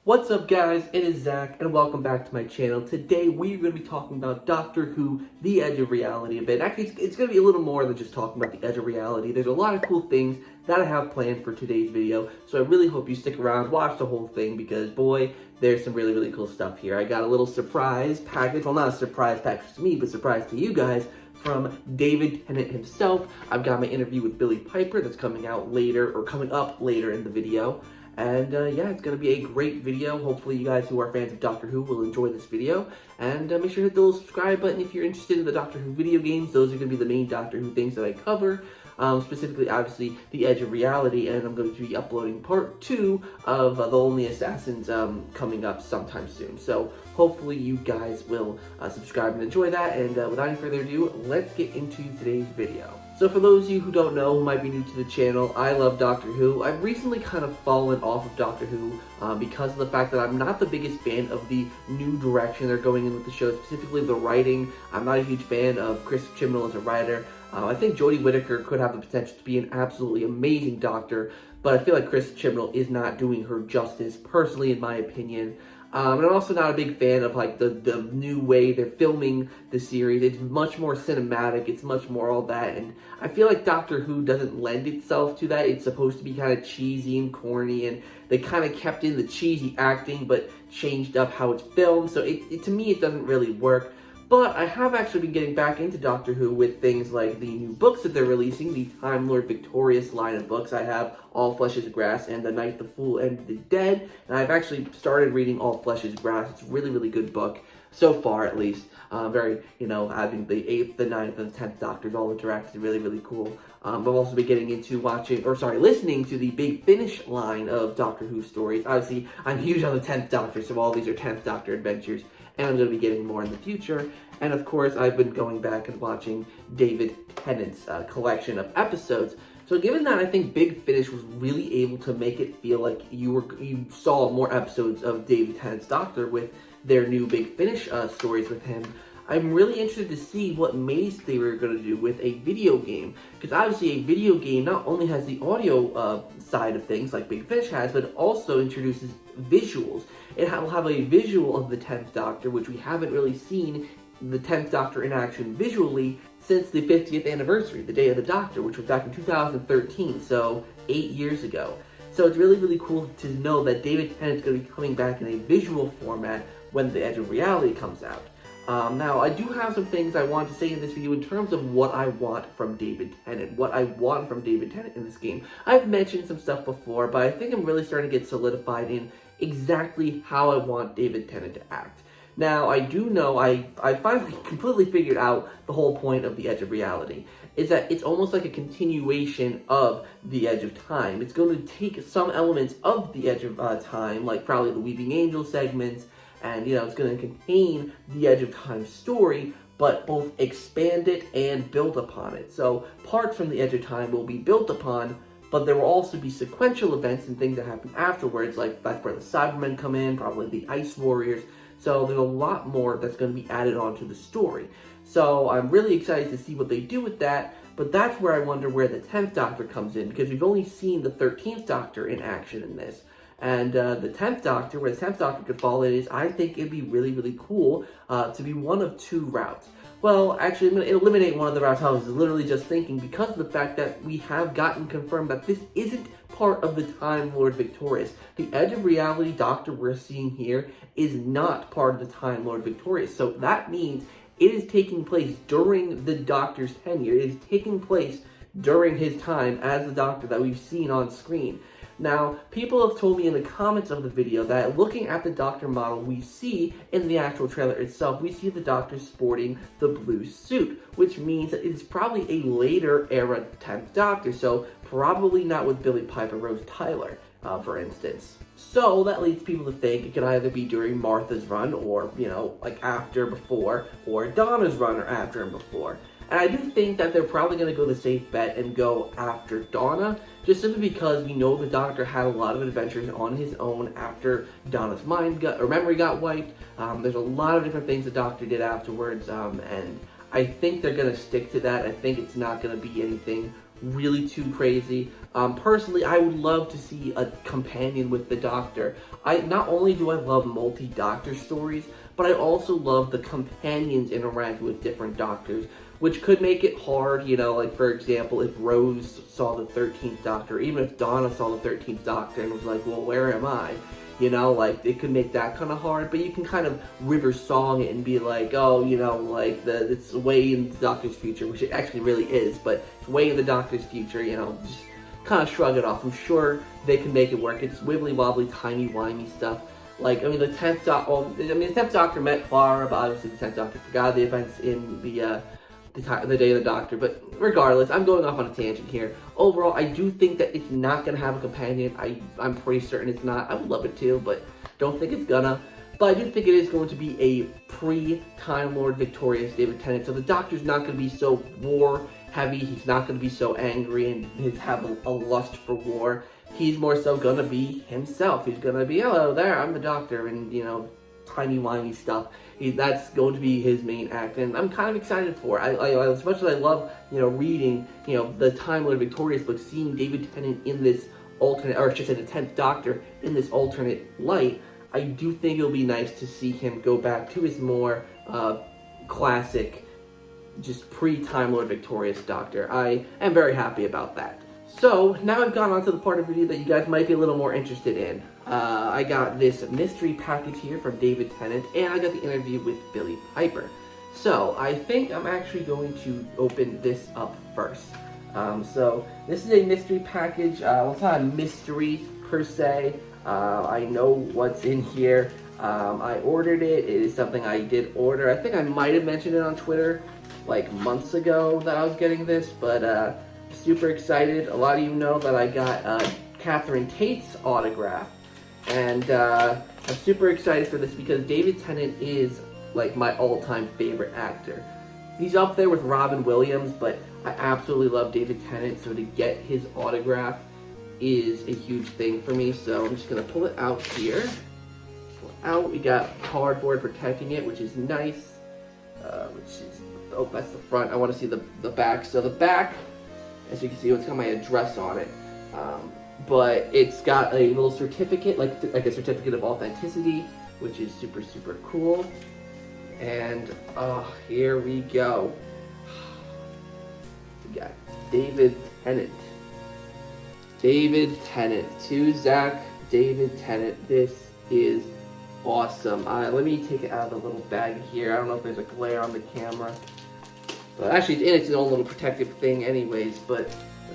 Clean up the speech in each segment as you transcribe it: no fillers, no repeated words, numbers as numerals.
What's up guys, it is Zach and welcome back to my channel. Today we are going to be talking about Doctor Who, The Edge of Reality a bit. Actually, it's going to be a little more than just talking about The Edge of Reality. There's a lot of cool things that I have planned for today's video, so I really hope you stick around, watch the whole thing, because boy, there's some really cool stuff here. I got a little surprise package, well not a surprise package to me, but surprise to you guys, from David Tennant himself. I've got my interview with Billie Piper that's coming up later in the video. And yeah, it's going to be a great video. Hopefully you guys who are fans of Doctor Who will enjoy this video. And make sure to hit the little subscribe button if you're interested in the Doctor Who video games. Those are going to be the main Doctor Who things that I cover. Specifically, obviously, The Edge of Reality. And I'm going to be uploading part 2 of The Lonely Assassins coming up sometime soon. So hopefully you guys will subscribe and enjoy that. And without any further ado, let's get into today's video. So for those of you who don't know, who might be new to the channel, I love Doctor Who. I've recently kind of fallen off of Doctor Who because of the fact that I'm not the biggest fan of the new direction they're going in with the show, specifically the writing. I'm not a huge fan of Chris Chibnall as a writer. I think Jodie Whittaker could have the potential to be an absolutely amazing Doctor, but I feel like Chris Chibnall is not doing her justice, personally, in my opinion. And I'm also not a big fan of like the new way they're filming the series. It's much more cinematic, it's much more all that, and I feel like Doctor Who doesn't lend itself to that. It's supposed to be kind of cheesy and corny, and they kind of kept in the cheesy acting but changed up how it's filmed, so to me it doesn't really work. But I have actually been getting back into Doctor Who with things like the new books that they're releasing, the Time Lord Victorious line of books. I have All Flesh is Grass and The Night the Fool and the Dead, and I've actually started reading All Flesh is Grass. It's a really good book, so far at least. Very, having the 8th, the 9th, and the 10th Doctors all interact is really cool. I've also been getting into listening to the Big Finish line of Doctor Who stories. Obviously, I'm huge on the 10th Doctor, so all these are 10th Doctor adventures, and I'm going to be getting more in the future. And of course, I've been going back and watching David Tennant's collection of episodes. So given that, I think Big Finish was really able to make it feel like you saw more episodes of David Tennant's Doctor with their new Big Finish stories with him. I'm really interested to see what Maze they were going to do with a video game. Because obviously a video game not only has the audio side of things like Big Finish has, but it also introduces visuals. It will have a visual of the 10th Doctor, which we haven't really seen the 10th Doctor in action visually since the 50th anniversary, the Day of the Doctor, which was back in 2013, so 8 years ago. So it's really cool to know that David Tennant's going to be coming back in a visual format when The Edge of Reality comes out. Now, I do have some things I want to say in this video in terms of what I want from David Tennant, in this game. I've mentioned some stuff before, but I think I'm really starting to get solidified in exactly how I want David Tennant to act. Now, I do know I finally completely figured out the whole point of The Edge of Reality, is that it's almost like a continuation of The Edge of Time. It's going to take some elements of The Edge of Time, like probably the Weeping Angel segments, and, it's going to contain the Edge of Time story, but both expand it and build upon it. So parts from the Edge of Time will be built upon, but there will also be sequential events and things that happen afterwards, like that's where the Cybermen come in, probably the Ice Warriors. So there's a lot more that's going to be added onto the story. So I'm really excited to see what they do with that, but that's where I wonder where the 10th Doctor comes in, because we've only seen the 13th Doctor in action in this. And the 10th Doctor, where the 10th Doctor could fall in, is I think it'd be really cool to be one of two routes. Well, actually, I'm going to eliminate one of the routes I was literally just thinking, because of the fact that we have gotten confirmed that this isn't part of the Time Lord Victorious. The Edge of Reality Doctor we're seeing here is not part of the Time Lord Victorious. So that means it is taking place during the Doctor's tenure. It is taking place during his time as the Doctor that we've seen on screen. Now, people have told me in the comments of the video that looking at the Doctor model we see in the actual trailer itself, we see the Doctor sporting the blue suit, which means that it's probably a later era 10th Doctor, so probably not with Billie Piper Rose Tyler, for instance. So that leads people to think it could either be during Martha's run, or, like after, before, or Donna's run, or after and before. And I do think that they're probably going to go the safe bet and go after Donna, just simply because we know the Doctor had a lot of adventures on his own after Donna's memory got wiped. There's a lot of different things the Doctor did afterwards, and I think they're going to stick to that. I think it's not going to be anything really too crazy. Personally, I would love to see a companion with the Doctor. Not only do I love multi-Doctor stories, but I also love the companions interacting with different Doctors, which could make it hard, you know, like for example, if Rose saw the 13th Doctor, even if Donna saw the 13th Doctor and was like, well, where am I? You know, like, it could make that kind of hard, but you can kind of river song it and be like, oh, you know, like, it's way in the Doctor's future, which it actually really is, but it's way in the Doctor's future, you know, just kind of shrug it off. I'm sure they can make it work. It's wibbly-wobbly, timey-wimey stuff. Like, I mean, the 10th Doctor met Clara, but obviously the 10th Doctor forgot the events in the Day of the Doctor, but regardless, I'm going off on a tangent here. Overall, I do think that it's not going to have a companion. I'm pretty certain it's not. I would love it to, but don't think it's gonna. But I do think it is going to be a pre-Time Lord victorious David Tennant, so the Doctor's not going to be so war-heavy, he's not going to be so angry and have a lust for war. He's more so going to be himself. He's going to be, hello there, I'm the Doctor, and, you know, timey-wimey stuff. That's going to be his main act, and I'm kind of excited for it. As much as I love, you know, reading, you know, the Time Lord Victorious book, seeing David Tennant in this alternate, or I should say the 10th Doctor, in this alternate light, I do think it'll be nice to see him go back to his more classic, just pre-Time Lord Victorious Doctor. I am very happy about that. So, now I've gone on to the part of the video that you guys might be a little more interested in. I got this mystery package here from David Tennant, and I got the interview with Billie Piper. So, I think I'm actually going to open this up first. So, this is a mystery package. Well, it's not a mystery, per se. I know what's in here. I ordered it. It is something I did order. I think I might have mentioned it on Twitter, like, months ago that I was getting this, but, super excited. A lot of you know that I got Catherine Tate's autograph, and I'm super excited for this because David Tennant is like my all-time favorite actor. He's up there with Robin Williams, but I absolutely love David Tennant, so to get his autograph is a huge thing for me. So I'm just gonna pull it out here. We got cardboard protecting it, which is nice. Oh, that's the front. I want to see the back. So the back, as you can see, it's got my address on it, but it's got a little certificate, like a certificate of authenticity, which is super, super cool. And here we go. We got David Tennant. David Tennant. To Zach, David Tennant. This is awesome. Let me take it out of the little bag here. I don't know if there's a glare on the camera. But actually, it's its own little protective thing anyways, but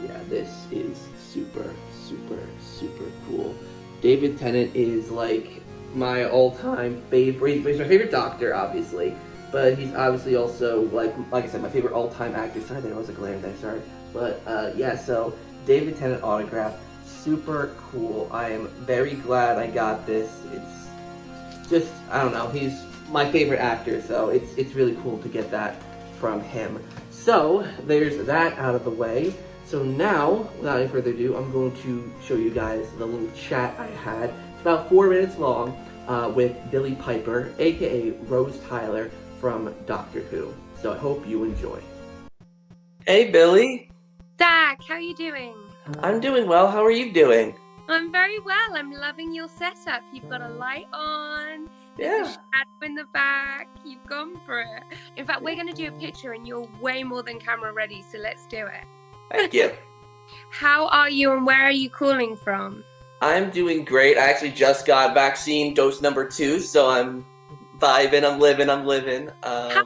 yeah, this is super, super, super cool. David Tennant is like my all-time favorite. He's my favorite Doctor, obviously, but he's obviously also, like I said, my favorite all-time actor. Sorry, there was a glare there, sorry. But yeah, so David Tennant autograph, super cool. I am very glad I got this. It's just, I don't know, he's my favorite actor, so it's really cool to get that from him. So there's that out of the way. So now, without any further ado, I'm going to show you guys the little chat I had. It's about 4 minutes long with Billie Piper, aka Rose Tyler from Doctor Who. So I hope you enjoy. Hey Billie. Zach, how are you doing? I'm doing well. How are you doing? I'm very well. I'm loving your setup. You've got a light on. There's a shadow in the back. You've gone for it. In fact, we're going to do a picture and you're way more than camera ready, so let's do it. Thank you. How are you and where are you calling from? I'm doing great. I actually just got vaccine dose number 2, so I'm vibing, I'm living. How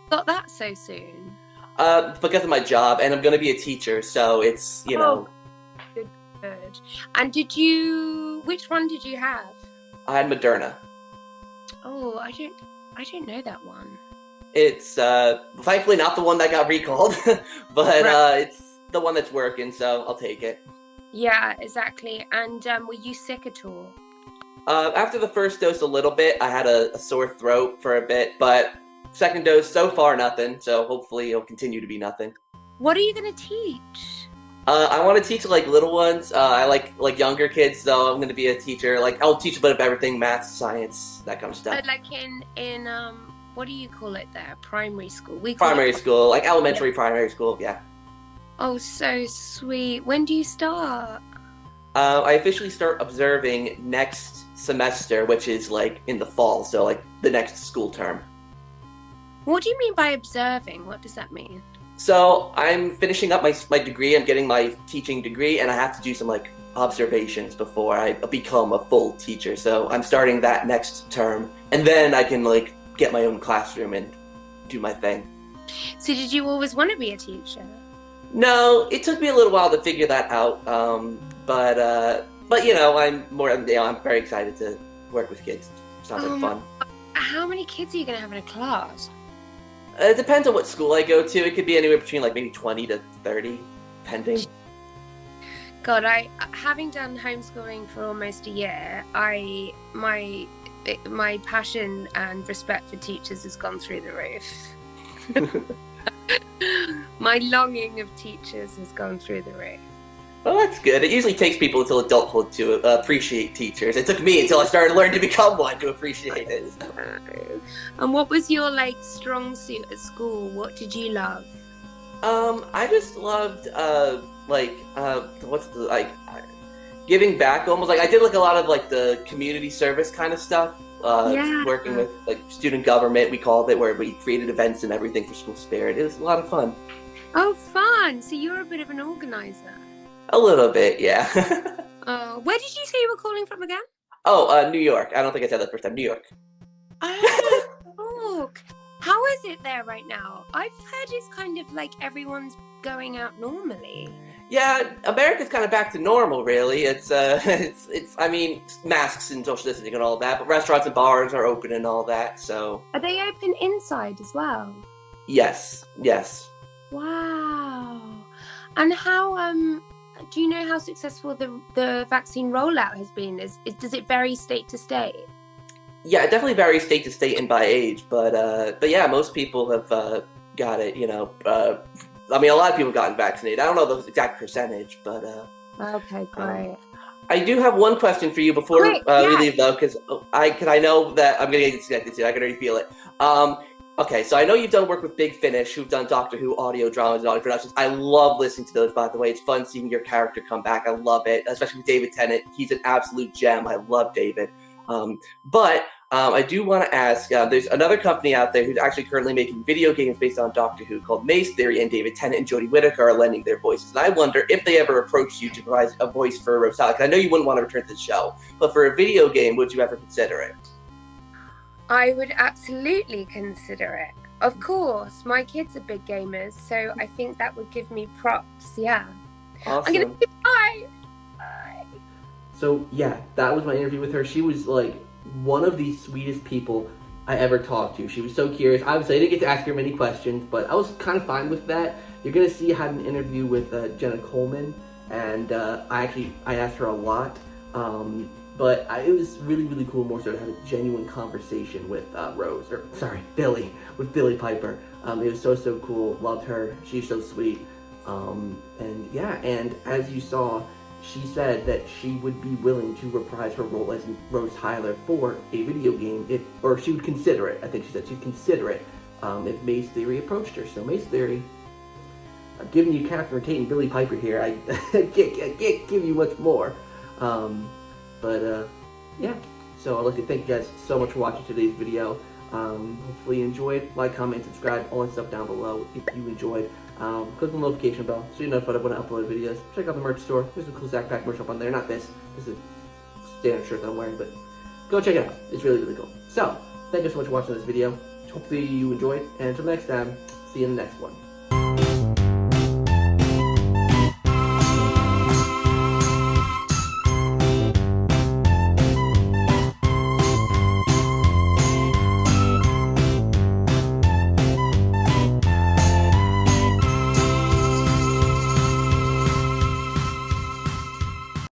got that so soon? Because of my job, and I'm going to be a teacher, so it's, you know. Good. And which one did you have? I had Moderna. Oh, I don't know that one. It's, thankfully not the one that got recalled, but, right. It's the one that's working, so I'll take it. Yeah, exactly. And, were you sick at all? After the first dose a little bit, I had a sore throat for a bit, but second dose, so far nothing, so hopefully it'll continue to be nothing. What are you going to teach? I want to teach, like, little ones. I like younger kids, so I'm going to be a teacher. Like, I'll teach a bit of everything, math, science, that kind of stuff. Like in what do you call it there? Primary school? Primary school, like elementary, primary school, yeah. Oh, so sweet. When do you start? I officially start observing next semester, which is like in the fall, so like the next school term. What do you mean by observing? What does that mean? So I'm finishing up my degree. I'm getting my teaching degree, and I have to do some like observations before I become a full teacher. So I'm starting that next term, and then I can like get my own classroom and do my thing. So did you always want to be a teacher? No, it took me a little while to figure that out. But you know, I'm very excited to work with kids. Sounds like fun. How many kids are you gonna have in a class? It depends on what school I go to. It could be anywhere between like maybe 20 to 30, depending. God, having done homeschooling for almost a year, my passion and respect for teachers has gone through the roof. My longing of teachers has gone through the roof. Well, that's good. It usually takes people until adulthood to appreciate teachers. It took me until I started learning to become one to appreciate it. And what was your strong suit at school? What did you love? I just loved giving back almost. Like I did like a lot of like the community service kind of stuff. Working with like student government, we called it, where we created events and everything for school spirit. It was a lot of fun. Oh, fun! So you're a bit of an organizer. A little bit, yeah. Where did you say you were calling from again? Oh, New York. I don't think I said that first time. New York. Oh, how is it there right now? I've heard it's kind of like everyone's going out normally. Yeah, America's kind of back to normal, really. It's I mean, masks and social distancing and all that, but restaurants and bars are open and all that, so. Are they open inside as well? Yes. Wow. And how, do you know how successful the vaccine rollout has been? Does it vary state to state? Yeah, it definitely varies state to state and by age, but yeah, most people have got it, you know. I mean, a lot of people have gotten vaccinated. I don't know the exact percentage, but... Okay, great. I do have one question for you before we leave, though, because I know that I'm going to get disconnected soon. I can already feel it. Okay, so I know you've done work with Big Finish, who've done Doctor Who audio dramas and audio productions. I love listening to those, by the way. It's fun seeing your character come back. I love it, especially with David Tennant. He's an absolute gem. I love David. But I do want to ask, there's another company out there who's actually currently making video games based on Doctor Who called Maze Theory, and David Tennant and Jodie Whittaker are lending their voices. And I wonder if they ever approached you to provide a voice for Rosalind. Because I know you wouldn't want to return to the show, but for a video game, would you ever consider it? I would absolutely consider it. Of course, my kids are big gamers, so I think that would give me props, yeah. Awesome. I'm going to say bye. So, yeah, that was my interview with her. She was, like, one of the sweetest people I ever talked to. She was so curious. Obviously, I didn't get to ask her many questions, but I was kind of fine with that. You're going to see I had an interview with Jenna Coleman, and I asked her a lot. But it was really, really cool more so to have a genuine conversation with Billie, with Billie Piper. It was so cool. Loved her. She's so sweet. And as you saw, she said that she would be willing to reprise her role as Rose Tyler for a video game, or she would consider it. I think she said she'd consider it if Maze Theory approached her. So Maze Theory, I've given you Catherine Tate and Billie Piper here. I can't give you much more. Yeah, so I'd like to thank you guys so much for watching today's video. Hopefully you enjoyed. Like, comment, subscribe, all that stuff down below if you enjoyed. Click the notification bell so you're notified when I upload videos. Check out the merch store. There's some cool ZakPak merch up on there. Not this. This is a standard shirt that I'm wearing, but go check it out. It's really, really cool. So, thank you so much for watching this video. Hopefully you enjoyed, and until next time, see you in the next one.